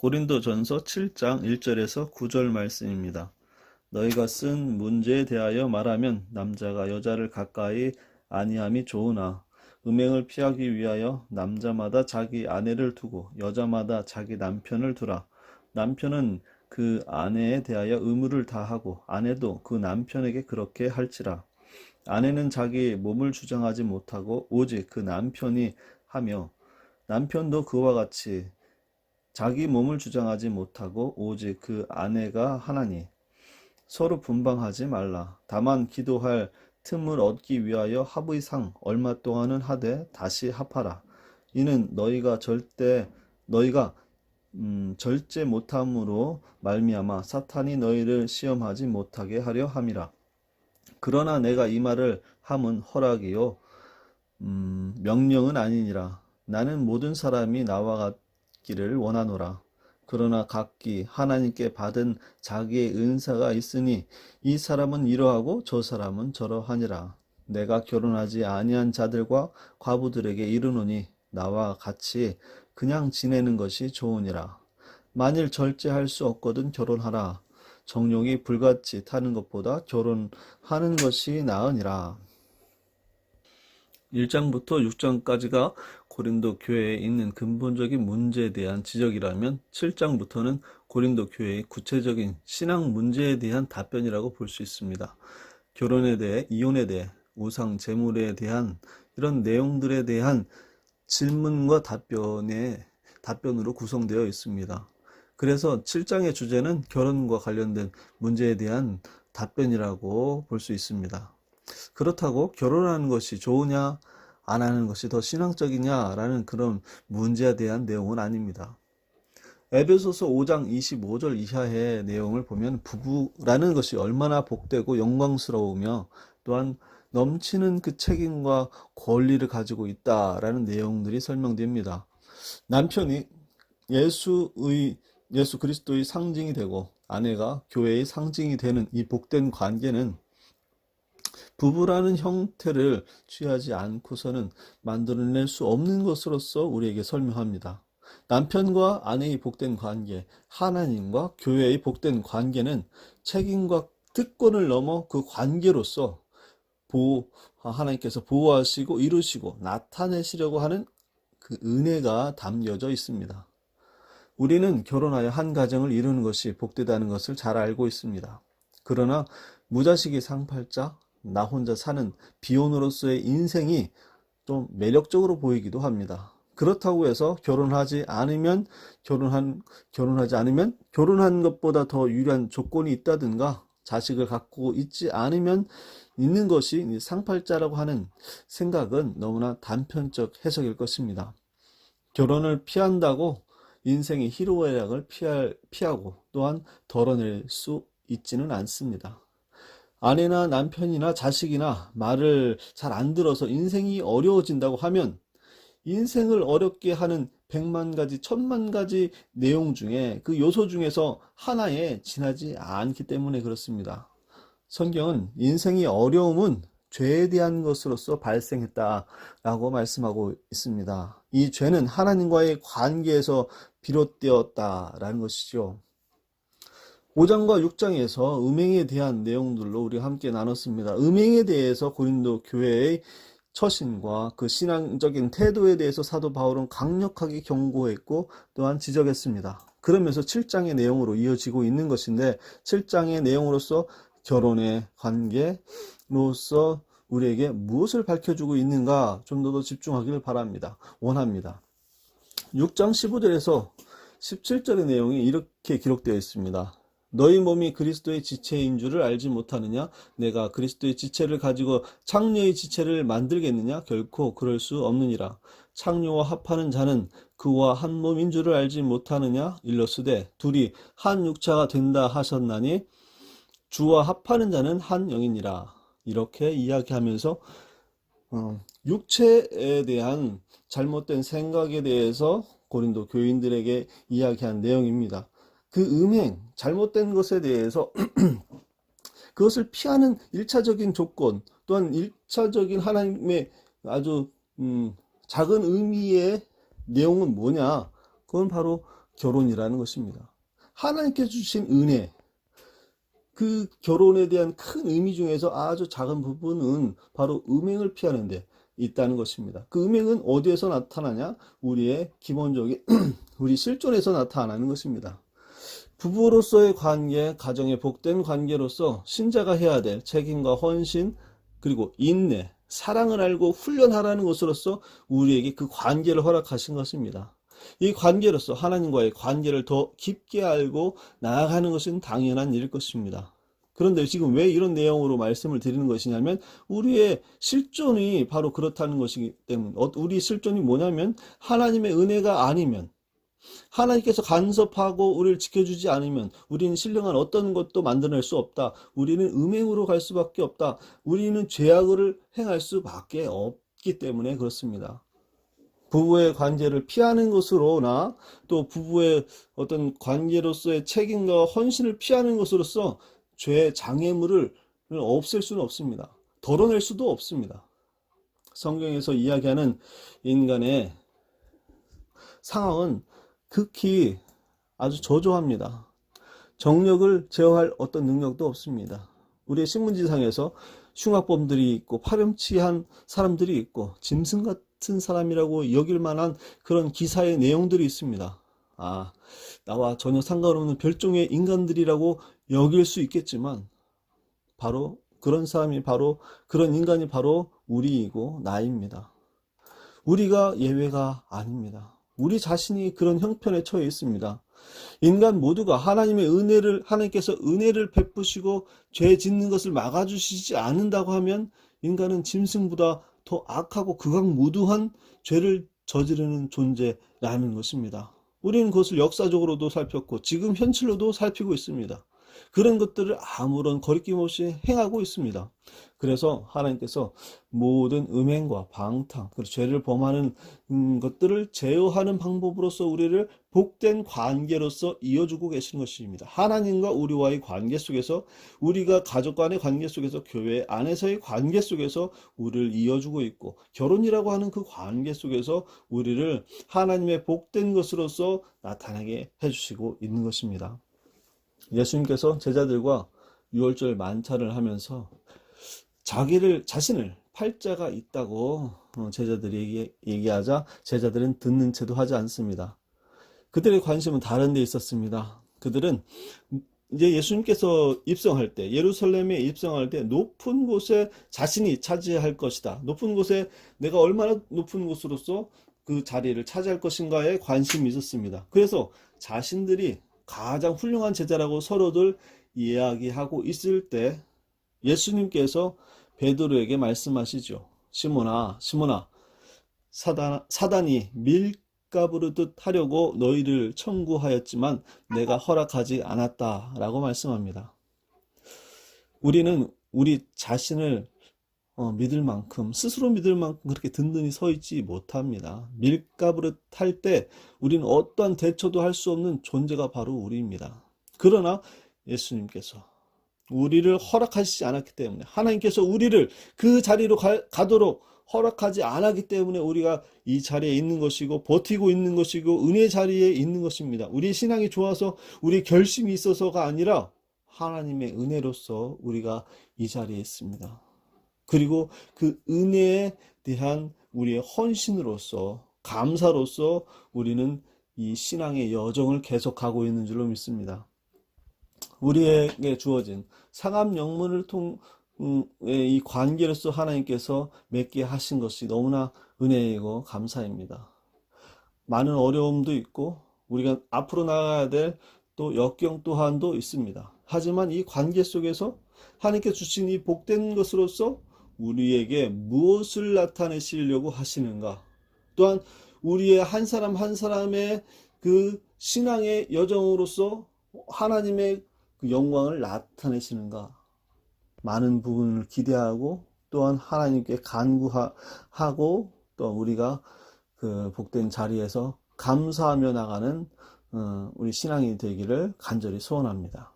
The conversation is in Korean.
고린도전서 7장 1절에서 9절 말씀입니다. 너희가 쓴 문제에 대하여 말하면 남자가 여자를 가까이 아니함이 좋으나 음행을 피하기 위하여 남자마다 자기 아내를 두고 여자마다 자기 남편을 두라. 남편은 그 아내에 대하여 의무를 다하고 아내도 그 남편에게 그렇게 할지라. 아내는 자기 몸을 주장하지 못하고 오직 그 남편이 하며 남편도 그와 같이 자기 몸을 주장하지 못하고 오직 그 아내가 하나니 서로 분방하지 말라. 다만 기도할 틈을 얻기 위하여 합의 상 얼마 동안은 하되 다시 합하라. 이는 너희가 절제 못함으로 말미암아 사탄이 너희를 시험하지 못하게 하려 함이라. 그러나 내가 이 말을 함은 허락이요 명령은 아니니라. 나는 모든 사람이 나와 같기를 원하노라. 그러나 각기 하나님께 받은 자기의 은사가 있으니 이 사람은 이러하고 저 사람은 저러하니라. 내가 결혼하지 아니한 자들과 과부들에게 이르노니 나와 같이 그냥 지내는 것이 좋으니라. 만일 절제할 수 없거든 결혼하라. 정욕이 불같이 타는 것보다 결혼하는 것이 나으니라. 1장부터 6장까지가 고린도 교회에 있는 근본적인 문제에 대한 지적이라면 7장부터는 고린도 교회의 구체적인 신앙 문제에 대한 답변이라고 볼 수 있습니다. 결혼에 대해, 이혼에 대해, 우상 제물에 대한 이런 내용들에 대한 질문과 답변으로 구성되어 있습니다. 그래서 7장의 주제는 결혼과 관련된 문제에 대한 답변이라고 볼 수 있습니다. 그렇다고 결혼하는 것이 좋으냐 안 하는 것이 더 신앙적이냐라는 그런 문제에 대한 내용은 아닙니다. 에베소서 5장 25절 이하의 내용을 보면 부부라는 것이 얼마나 복되고 영광스러우며 또한 넘치는 그 책임과 권리를 가지고 있다라는 내용들이 설명됩니다. 남편이 예수 그리스도의 상징이 되고 아내가 교회의 상징이 되는 이 복된 관계는 부부라는 형태를 취하지 않고서는 만들어낼 수 없는 것으로서 우리에게 설명합니다. 남편과 아내의 복된 관계, 하나님과 교회의 복된 관계는 책임과 특권을 넘어 그 관계로서 하나님께서 보호하시고 이루시고 나타내시려고 하는 그 은혜가 담겨져 있습니다. 우리는 결혼하여 한 가정을 이루는 것이 복되다는 것을 잘 알고 있습니다. 그러나 무자식이 상팔자, 나 혼자 사는 비혼으로서의 인생이 좀 매력적으로 보이기도 합니다. 그렇다고 해서 결혼하지 않으면 결혼한 것보다 더 유리한 조건이 있다든가 자식을 갖고 있지 않으면 있는 것이 상팔자라고 하는 생각은 너무나 단편적 해석일 것입니다. 결혼을 피한다고 인생의 희로애락을 피하고 또한 덜어낼 수 있지는 않습니다. 아내나 남편이나 자식이나 말을 잘 안 들어서 인생이 어려워진다고 하면 인생을 어렵게 하는 100만 가지, 1000만 가지 내용 중에 그 요소 중에서 하나에 지나지 않기 때문에 그렇습니다. 성경은 인생의 어려움은 죄에 대한 것으로서 발생했다라고 말씀하고 있습니다. 이 죄는 하나님과의 관계에서 비롯되었다라는 것이죠. 5장과 6장에서 음행에 대한 내용들로 우리가 함께 나눴습니다. 음행에 대해서 고린도 교회의 처신과 그 신앙적인 태도에 대해서 사도 바울은 강력하게 경고했고 또한 지적했습니다. 그러면서 7장의 내용으로 이어지고 있는 것인데 7장의 내용으로서 결혼의 관계로서 우리에게 무엇을 밝혀주고 있는가 좀 더 집중하기를 원합니다. 6장 15절에서 17절의 내용이 이렇게 기록되어 있습니다. 너희 몸이 그리스도의 지체인 줄을 알지 못하느냐? 내가 그리스도의 지체를 가지고 창녀의 지체를 만들겠느냐? 결코 그럴 수 없느니라. 창녀와 합하는 자는 그와 한 몸인 줄을 알지 못하느냐? 일러스되 둘이 한 육체가 된다 하셨나니 주와 합하는 자는 한 영이니라. 이렇게 이야기하면서 육체에 대한 잘못된 생각에 대해서 고린도 교인들에게 이야기한 내용입니다. 그 음행, 잘못된 것에 대해서 그것을 피하는 1차적인 조건, 또한 1차적인 하나님의 아주 작은 의미의 내용은 뭐냐? 그건 바로 결혼이라는 것입니다. 하나님께서 주신 은혜, 그 결혼에 대한 큰 의미 중에서 아주 작은 부분은 바로 음행을 피하는 데 있다는 것입니다. 그 음행은 어디에서 나타나냐? 우리의 기본적인 우리 실존에서 나타나는 것입니다. 부부로서의 관계, 가정의 복된 관계로서 신자가 해야 될 책임과 헌신, 그리고 인내, 사랑을 알고 훈련하라는 것으로서 우리에게 그 관계를 허락하신 것입니다. 이 관계로서 하나님과의 관계를 더 깊게 알고 나아가는 것은 당연한 일일 것입니다. 그런데 지금 왜 이런 내용으로 말씀을 드리는 것이냐면 우리의 실존이 바로 그렇다는 것이기 때문에, 우리 실존이 뭐냐면 하나님의 은혜가 아니면, 하나님께서 간섭하고 우리를 지켜주지 않으면 우리는 신령한 어떤 것도 만들어낼 수 없다. 우리는 음행으로 갈 수밖에 없다. 우리는 죄악을 행할 수밖에 없기 때문에 그렇습니다. 부부의 관계를 피하는 것으로나 또 부부의 어떤 관계로서의 책임과 헌신을 피하는 것으로서 죄 장애물을 없앨 수는 없습니다. 덜어낼 수도 없습니다. 성경에서 이야기하는 인간의 상황은 극히 아주 저조합니다. 정력을 제어할 어떤 능력도 없습니다. 우리의 신문지상에서 흉악범들이 있고 파렴치한 사람들이 있고 짐승 같은 사람이라고 여길 만한 그런 기사의 내용들이 있습니다. 나와 전혀 상관없는 별종의 인간들이라고 여길 수 있겠지만 바로 그런 사람이, 바로 그런 인간이 바로 우리이고 나입니다. 우리가 예외가 아닙니다. 우리 자신이 그런 형편에 처해 있습니다. 인간 모두가 하나님께서 은혜를 베푸시고 죄 짓는 것을 막아주시지 않는다고 하면 인간은 짐승보다 더 악하고 극악무도한 죄를 저지르는 존재라는 것입니다. 우리는 그것을 역사적으로도 살폈고 지금 현실로도 살피고 있습니다. 그런 것들을 아무런 거리낌 없이 행하고 있습니다. 그래서 하나님께서 모든 음행과 방탕, 그리고 죄를 범하는 것들을 제어하는 방법으로서 우리를 복된 관계로서 이어주고 계시는 것입니다. 하나님과 우리와의 관계 속에서, 우리가 가족 간의 관계 속에서, 교회 안에서의 관계 속에서 우리를 이어주고 있고, 결혼이라고 하는 그 관계 속에서 우리를 하나님의 복된 것으로서 나타나게 해주시고 있는 것입니다. 예수님께서 제자들과 유월절 만찬을 하면서 자신을 팔자가 있다고 제자들이 얘기하자 제자들은 듣는 채도 하지 않습니다. 그들의 관심은 다른 데 있었습니다. 그들은 이제 예수님께서 입성할 때, 예루살렘에 입성할 때 높은 곳에 자신이 차지할 것이다. 높은 곳에 내가 얼마나 높은 곳으로서 그 자리를 차지할 것인가에 관심이 있었습니다. 그래서 자신들이 가장 훌륭한 제자라고 서로들 이야기하고 있을 때 예수님께서 베드로에게 말씀하시죠. 시몬아, 사단이 밀가부르듯 하려고 너희를 청구하였지만 내가 허락하지 않았다라고 말씀합니다. 우리는 우리 자신을 믿을 만큼, 스스로 믿을 만큼 그렇게 든든히 서 있지 못합니다. 밀가부르 탈 때 우리는 어떠한 대처도 할 수 없는 존재가 바로 우리입니다. 그러나 예수님께서 우리를 허락하시지 않았기 때문에, 하나님께서 우리를 그 자리로 가도록 허락하지 않았기 때문에 우리가 이 자리에 있는 것이고 버티고 있는 것이고 은혜 자리에 있는 것입니다. 우리 신앙이 좋아서 우리 결심이 있어서가 아니라 하나님의 은혜로서 우리가 이 자리에 있습니다. 그리고 그 은혜에 대한 우리의 헌신으로서, 감사로서 우리는 이 신앙의 여정을 계속하고 있는 줄로 믿습니다. 우리에게 주어진 상합 영문을 통해 이 관계로서 하나님께서 맺게 하신 것이 너무나 은혜이고 감사입니다. 많은 어려움도 있고 우리가 앞으로 나가야 될 또 역경 또한도 있습니다. 하지만 이 관계 속에서 하나님께 주신 이 복된 것으로서 우리에게 무엇을 나타내시려고 하시는가? 또한 우리의 한 사람 한 사람의 그 신앙의 여정으로서 하나님의 그 영광을 나타내시는가? 많은 부분을 기대하고 또한 하나님께 간구하고 또 우리가 그 복된 자리에서 감사하며 나가는 우리 신앙이 되기를 간절히 소원합니다.